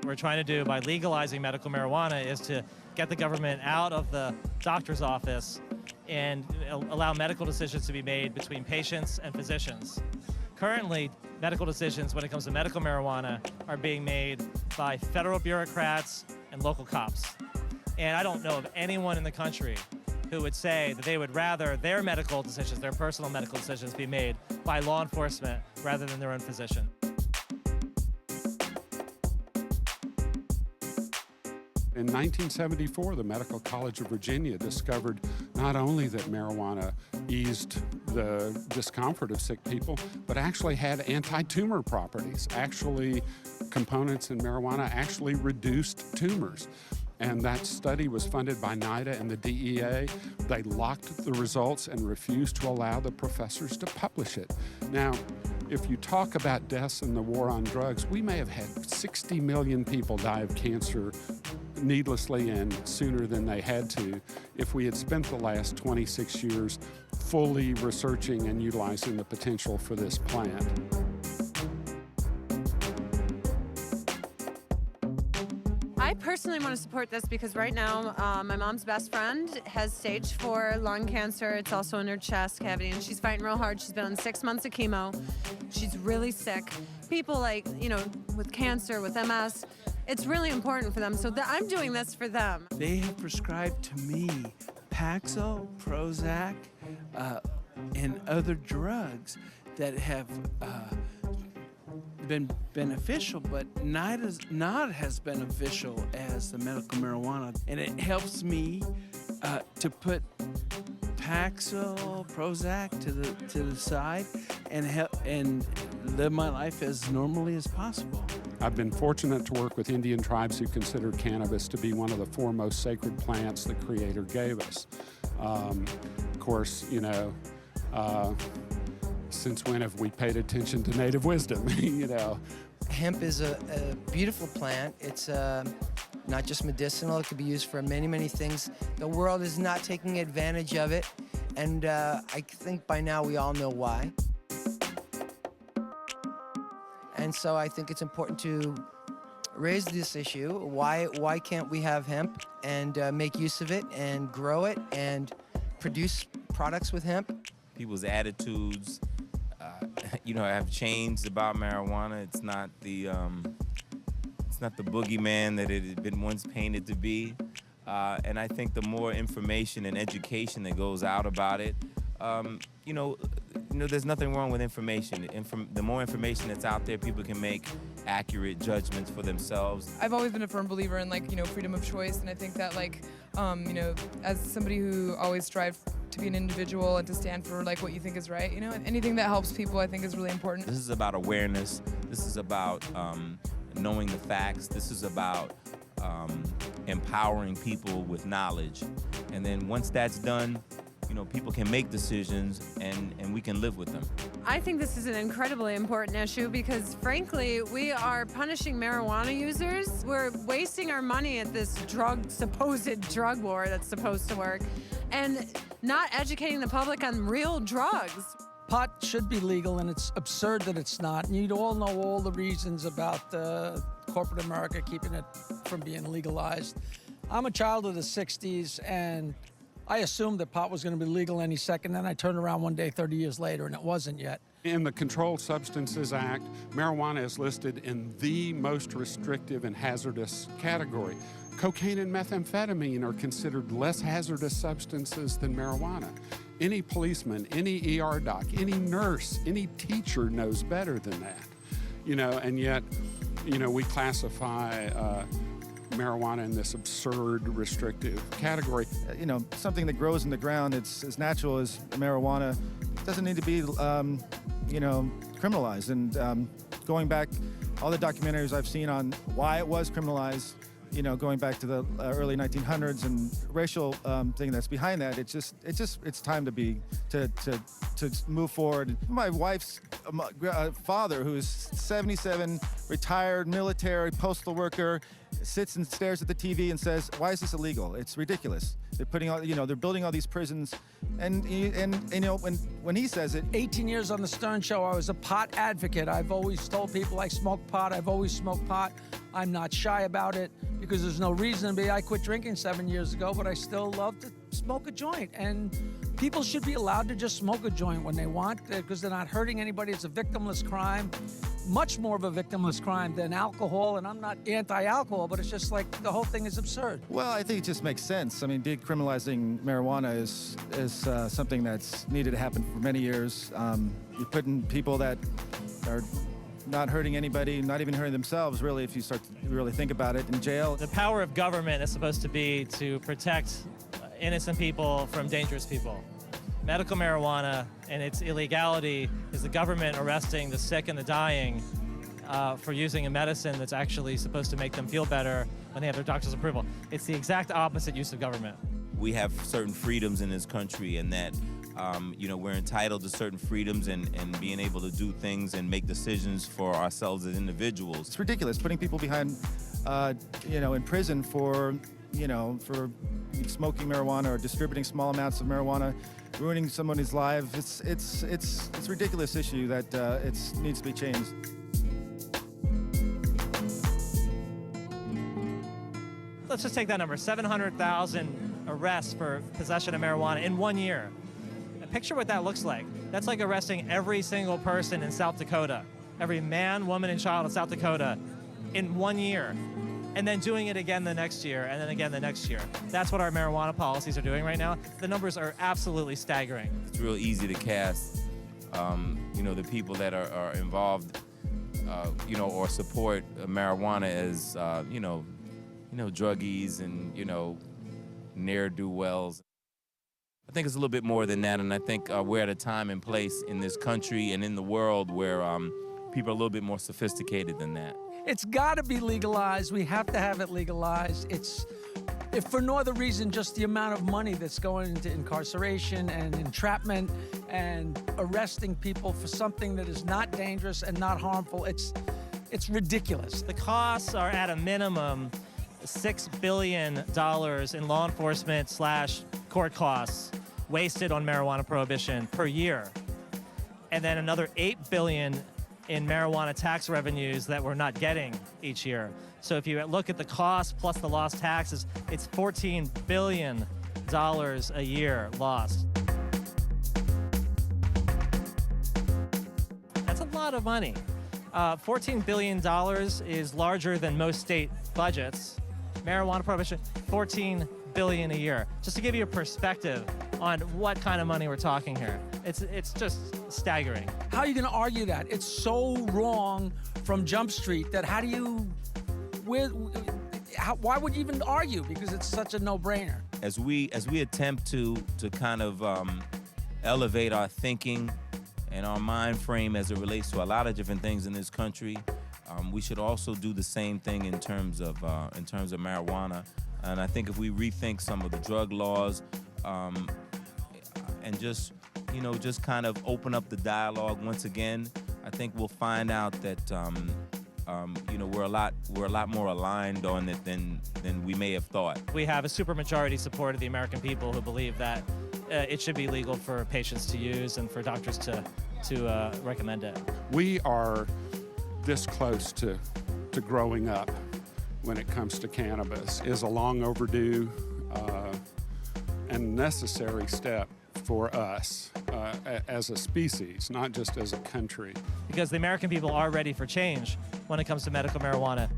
we're trying to do by legalizing medical marijuana is to get the government out of the doctor's office and allow medical decisions to be made between patients and physicians. Currently, medical decisions when it comes to medical marijuana are being made by federal bureaucrats and local cops. And I don't know of anyone in the country who would say that they would rather their medical decisions, their personal medical decisions, be made by law enforcement rather than their own physician. In 1974, the Medical College of Virginia discovered not only that marijuana eased the discomfort of sick people, but actually had anti-tumor properties. Actually, components in marijuana actually reduced tumors. And that study was funded by NIDA and the DEA. They locked the results and refused to allow the professors to publish it. Now, if you talk about deaths in the war on drugs, we may have had 60 million people die of cancer needlessly and sooner than they had to if we had spent the last 26 years fully researching and utilizing the potential for this plant. I personally want to support this because right now my mom's best friend has stage 4 lung cancer. It's also in her chest cavity, and she's fighting real hard. She's been on 6 months of chemo. She's really sick. People like, with cancer, with MS, it's really important for them. So I'm doing this for them. They have prescribed to me Paxil, Prozac, and other drugs that have been beneficial, but not as beneficial as the medical marijuana. And it helps me to put Paxil, Prozac to the side and live my life as normally as possible. I've been fortunate to work with Indian tribes who consider cannabis to be one of the foremost sacred plants the Creator gave us. Of course, since when have we paid attention to native wisdom, Hemp is a beautiful plant. It's not just medicinal. It could be used for many, many things. The world is not taking advantage of it, and I think by now we all know why. And so I think it's important to raise this issue. Why can't we have hemp and make use of it and grow it and produce products with hemp? People's attitudes, have changed about marijuana. It's not the boogeyman that it had been once painted to be. And I think the more information and education that goes out about it, there's nothing wrong with information. The more information that's out there, people can make accurate judgments for themselves. I've always been a firm believer in freedom of choice, and I think that as somebody who always strives to be an individual and to stand for what you think is right, anything that helps people I think is really important. This is about awareness. This is about knowing the facts. This is about empowering people with knowledge. And then once that's done, people can make decisions and we can live with them. I think this is an incredibly important issue because, frankly, we are punishing marijuana users. We're wasting our money at this supposed drug war that's supposed to work, and not educating the public on real drugs. Pot should be legal, and it's absurd that it's not. And you all know all the reasons about corporate America keeping it from being legalized. I'm a child of the 60s, and I assumed that pot was going to be legal any second. Then I turned around one day 30 years later, and it wasn't yet. In the Controlled Substances Act, marijuana is listed in the most restrictive and hazardous category. Cocaine and methamphetamine are considered less hazardous substances than marijuana. Any policeman, any ER doc, any nurse, any teacher knows better than that. And yet, we classify marijuana in this absurd, restrictive category. Something that grows in the ground, it's as natural as marijuana. It doesn't need to be, criminalized. And going back, all the documentaries I've seen on why it was criminalized, going back to the early 1900s and racial thing that's behind that, it's time to move forward. My wife's father, who's 77, retired military, postal worker, sits and stares at the TV and says, "Why is this illegal? It's ridiculous. They're putting all, they're building all these prisons." And when he says it, 18 years on the Stern Show, I was a pot advocate. I've always told people I smoke pot. I've always smoked pot. I'm not shy about it because there's no reason to be. I quit drinking 7 years ago, but I still love to smoke a joint. And people should be allowed to just smoke a joint when they want because they're not hurting anybody. It's a victimless crime, much more of a victimless crime than alcohol. And I'm not anti-alcohol, but it's just like the whole thing is absurd. Well, I think it just makes sense. I mean, decriminalizing marijuana is something that's needed to happen for many years. You're putting people that are not hurting anybody, not even hurting themselves, really, if you start to really think about it, in jail. The power of government is supposed to be to protect innocent people from dangerous people. Medical marijuana and its illegality is the government arresting the sick and the dying for using a medicine that's actually supposed to make them feel better when they have their doctor's approval. It's the exact opposite use of government. We have certain freedoms in this country, and that we're entitled to certain freedoms and being able to do things and make decisions for ourselves as individuals. It's ridiculous putting people behind, in prison for smoking marijuana or distributing small amounts of marijuana, ruining somebody's life. It's a ridiculous issue that it needs to be changed. Let's just take that number, 700,000 arrests for possession of marijuana in 1 year. Picture what that looks like. That's like arresting every single person in South Dakota, every man, woman, and child in South Dakota in 1 year, and then doing it again the next year, and then again the next year. That's what our marijuana policies are doing right now. The numbers are absolutely staggering. It's real easy to cast, the people that are involved, or support marijuana as, druggies and, ne'er-do-wells. I think it's a little bit more than that, and I think we're at a time and place in this country and in the world where people are a little bit more sophisticated than that. It's got to be legalized. We have to have it legalized. If for no other reason, just the amount of money that's going into incarceration and entrapment and arresting people for something that is not dangerous and not harmful. It's ridiculous. The costs are at a minimum $6 billion in law enforcement / court costs wasted on marijuana prohibition per year. And then another $8 billion in marijuana tax revenues that we're not getting each year. So if you look at the cost plus the lost taxes, it's $14 billion a year lost. That's a lot of money. $14 billion is larger than most state budgets. Marijuana prohibition, $14 billion a year. Just to give you a perspective on what kind of money we're talking here. It's just staggering. How are you going to argue that? It's so wrong from Jump Street that why would you even argue? Because it's such a no-brainer. As we attempt to kind of elevate our thinking and our mind frame as it relates to a lot of different things in this country, we should also do the same thing in terms of marijuana. And I think if we rethink some of the drug laws, and just kind of open up the dialogue once again, I think we'll find out that we're a lot more aligned on it than we may have thought. We have a supermajority support of the American people who believe that it should be legal for patients to use and for doctors to recommend it. We are this close to growing up when it comes to cannabis. Is a long overdue and necessary step for us as a species, not just as a country. Because the American people are ready for change when it comes to medical marijuana.